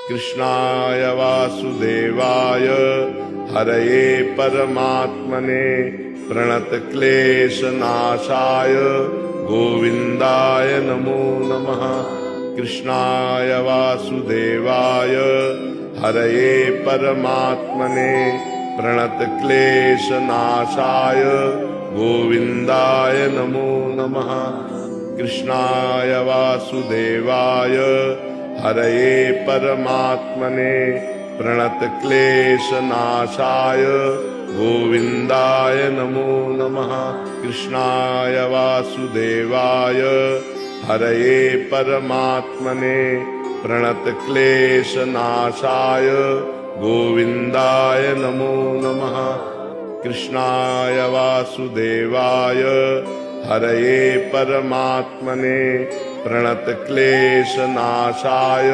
कृष्णाय वासुदेवाय हरये परमात्मने प्रणतक्लेशनाशाय गोविन्दाय नमो नमः। कृष्णाय वासुदेवाय हरये परमात्मने प्रणतक्लेशनाशाय गोविन्दाय नमो नमः। कृष्णाय वासुदेवाय हरये परमात्मने प्रणतक्लेशनाशाय गोविन्दाय नमो नमः। कृष्णाय वासुदेवाय हरये परमात्मने प्रणतक्लेशनाशाय गोविन्दाय नमो नमः। कृष्णाय वासुदेवाय हरये परमात्मने प्रणतक्लेशनाशाय